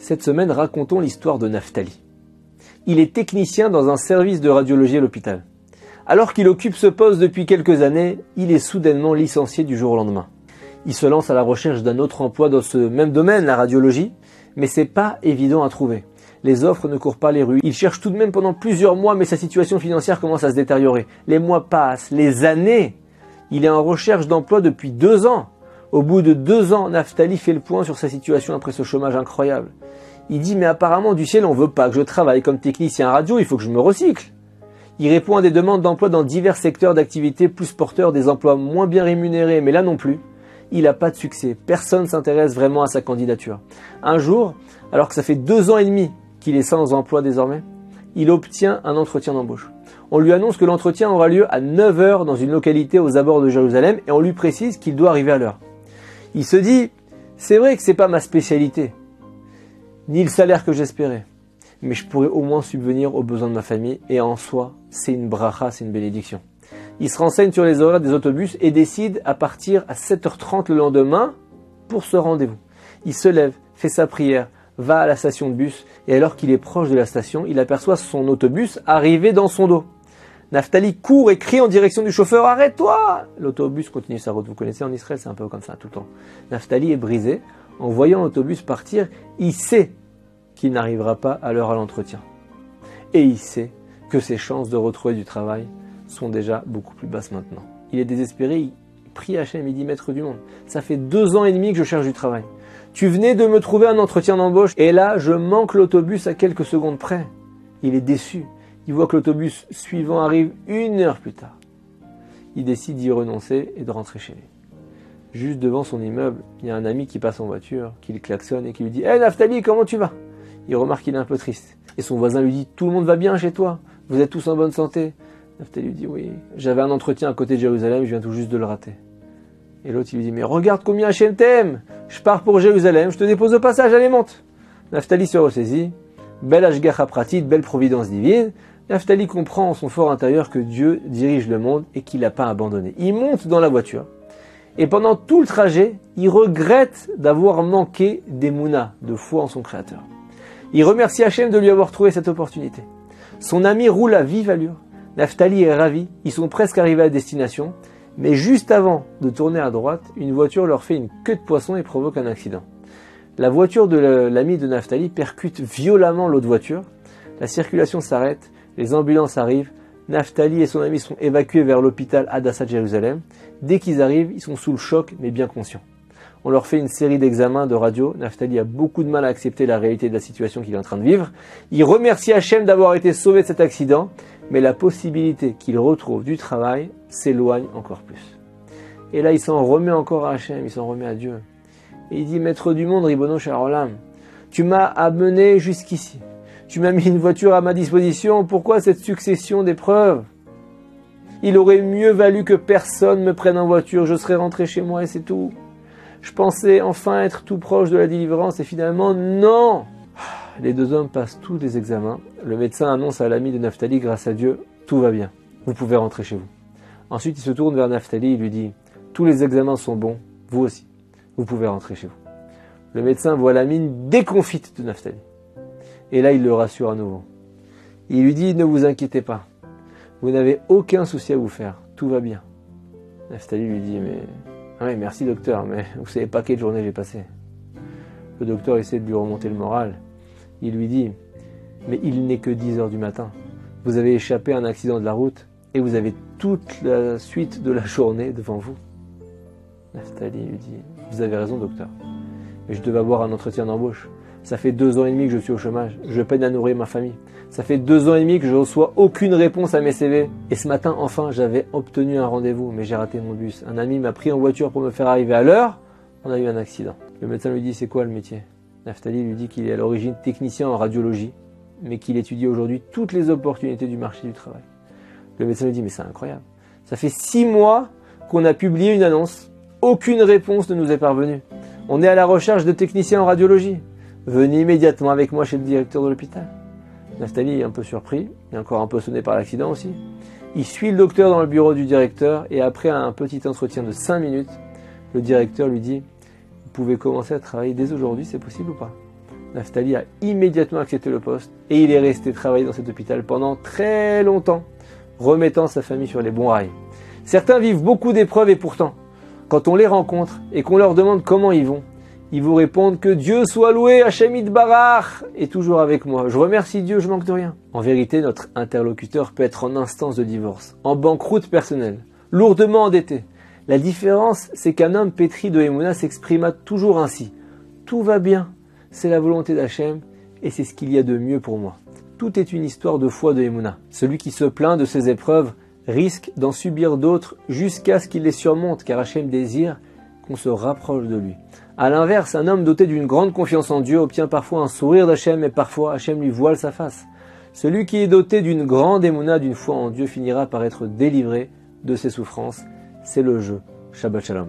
Cette semaine, racontons l'histoire de Naftali. Il est technicien dans un service de radiologie à l'hôpital. Alors qu'il occupe ce poste depuis quelques années, il est soudainement licencié du jour au lendemain. Il se lance à la recherche d'un autre emploi dans ce même domaine, la radiologie, mais c'est pas évident à trouver. Les offres ne courent pas les rues. Il cherche tout de même pendant plusieurs mois, mais sa situation financière commence à se détériorer. Les mois passent, les années. Il est en recherche d'emploi depuis 2 ans. Au bout de 2 ans, Naftali fait le point sur sa situation après ce chômage incroyable. Il dit « Mais apparemment du ciel, on veut pas que je travaille comme technicien radio, il faut que je me recycle ». Il répond à des demandes d'emploi dans divers secteurs d'activité plus porteurs des emplois moins bien rémunérés, mais là non plus. Il n'a pas de succès. Personne ne s'intéresse vraiment à sa candidature. Un jour, alors que ça fait 2 ans et demi qu'il est sans emploi désormais, il obtient un entretien d'embauche. On lui annonce que l'entretien aura lieu à 9 h dans une localité aux abords de Jérusalem et on lui précise qu'il doit arriver à l'heure. Il se dit « C'est vrai que c'est pas ma spécialité, ni le salaire que j'espérais, mais je pourrais au moins subvenir aux besoins de ma famille et en soi, c'est une bracha, c'est une bénédiction. » Il se renseigne sur les horaires des autobus et décide à partir à 7 h 30 le lendemain pour ce rendez-vous. Il se lève, fait sa prière, va à la station de bus et alors qu'il est proche de la station, il aperçoit son autobus arriver dans son dos. Naftali court et crie en direction du chauffeur « Arrête-toi !» L'autobus continue sa route. Vous connaissez en Israël, c'est un peu comme ça tout le temps. Naftali est brisé. En voyant l'autobus partir, il sait qu'il n'arrivera pas à l'heure à l'entretien. Et il sait que ses chances de retrouver du travail sont déjà beaucoup plus basses maintenant. Il est désespéré, il prie Hachem, il dit « Maître du monde, ça fait 2 ans et demi que je cherche du travail. Tu venais de me trouver un entretien d'embauche et là, je manque l'autobus à quelques secondes près. » Il est déçu. Il voit que l'autobus suivant arrive 1 heure plus tard. Il décide d'y renoncer et de rentrer chez lui. Juste devant son immeuble, il y a un ami qui passe en voiture, qui le klaxonne et qui lui dit « Hey Naftali, comment tu vas ?» Il remarque qu'il est un peu triste. Et son voisin lui dit « Tout le monde va bien chez toi? Vous êtes tous en bonne santé ?» Naftali lui dit « Oui, j'avais un entretien à côté de Jérusalem, je viens tout juste de le rater. » Et l'autre il lui dit « Mais regarde combien Hachem t'aime! Je pars pour Jérusalem, je te dépose au passage, allez monte !» Naftali se ressaisit. Belle ashgacha pratit, belle providence divine. Naftali comprend en son fort intérieur que Dieu dirige le monde et qu'il l'a pas abandonné. Il monte dans la voiture et pendant tout le trajet, il regrette d'avoir manqué d'émouna, de foi en son Créateur. Il remercie Hachem de lui avoir trouvé cette opportunité. Son ami roule à vive allure. Naftali est ravi, ils sont presque arrivés à destination, mais juste avant de tourner à droite, une voiture leur fait une queue de poisson et provoque un accident. La voiture de l'ami de Naftali percute violemment l'autre voiture, la circulation s'arrête, les ambulances arrivent, Naftali et son ami sont évacués vers l'hôpital Hadassah de Jérusalem. Dès qu'ils arrivent, ils sont sous le choc, mais bien conscients. On leur fait une série d'examens de radio. Naftali a beaucoup de mal à accepter la réalité de la situation qu'il est en train de vivre. Il remercie Hachem d'avoir été sauvé de cet accident, mais la possibilité qu'il retrouve du travail s'éloigne encore plus. Et là, il s'en remet encore à Hachem, il s'en remet à Dieu. Et il dit, Maître du monde, Ribono Shel Olam, tu m'as amené jusqu'ici. Tu m'as mis une voiture à ma disposition, pourquoi cette succession d'épreuves? Il aurait mieux valu que personne me prenne en voiture, je serais rentré chez moi et c'est tout. Je pensais enfin être tout proche de la délivrance et finalement, non! Les 2 hommes passent tous les examens. Le médecin annonce à l'ami de Naftali, grâce à Dieu, tout va bien, vous pouvez rentrer chez vous. Ensuite, il se tourne vers Naftali et lui dit, tous les examens sont bons, vous aussi, vous pouvez rentrer chez vous. Le médecin voit la mine déconfite de Naftali. Et là, il le rassure à nouveau. Il lui dit, ne vous inquiétez pas. Vous n'avez aucun souci à vous faire. Tout va bien. Naftali lui dit, mais... Ah oui, merci docteur, mais vous savez pas quelle journée j'ai passée. Le docteur essaie de lui remonter le moral. Il lui dit, mais il n'est que 10 h du matin. Vous avez échappé à un accident de la route et vous avez toute la suite de la journée devant vous. Naftali lui dit, vous avez raison docteur, mais je devais avoir un entretien d'embauche. Ça fait 2 ans et demi que je suis au chômage. Je peine à nourrir ma famille. Ça fait 2 ans et demi que je reçois aucune réponse à mes CV. Et ce matin, enfin, j'avais obtenu un rendez-vous, mais j'ai raté mon bus. Un ami m'a pris en voiture pour me faire arriver à l'heure. On a eu un accident. Le médecin lui dit, c'est quoi le métier? Naftali lui dit qu'il est à l'origine technicien en radiologie, mais qu'il étudie aujourd'hui toutes les opportunités du marché du travail. Le médecin lui dit, mais c'est incroyable. Ça fait 6 mois qu'on a publié une annonce. Aucune réponse ne nous est parvenue. On est à la recherche de techniciens en radiologie. Venez immédiatement avec moi chez le directeur de l'hôpital. Naftali est un peu surpris, et encore un peu sonné par l'accident aussi. Il suit le docteur dans le bureau du directeur et après un petit entretien de 5 minutes, le directeur lui dit « Vous pouvez commencer à travailler dès aujourd'hui, c'est possible ou pas ?» Naphtali a immédiatement accepté le poste et il est resté travailler dans cet hôpital pendant très longtemps, remettant sa famille sur les bons rails. Certains vivent beaucoup d'épreuves et pourtant, quand on les rencontre et qu'on leur demande comment ils vous répondent que Dieu soit loué, Hachem Yitbarach est toujours avec moi. Je remercie Dieu, je manque de rien. En vérité, notre interlocuteur peut être en instance de divorce, en banqueroute personnelle, lourdement endetté. La différence, c'est qu'un homme pétri de Emouna s'exprima toujours ainsi. Tout va bien, c'est la volonté d'Hachem et c'est ce qu'il y a de mieux pour moi. Tout est une histoire de foi de Emouna. Celui qui se plaint de ses épreuves risque d'en subir d'autres jusqu'à ce qu'il les surmonte, car Hachem désire qu'on se rapproche de lui. A l'inverse, un homme doté d'une grande confiance en Dieu obtient parfois un sourire d'Hachem et parfois Hachem lui voile sa face. Celui qui est doté d'une grande émouna, d'une foi en Dieu, finira par être délivré de ses souffrances. C'est le jeu. Shabbat Shalom.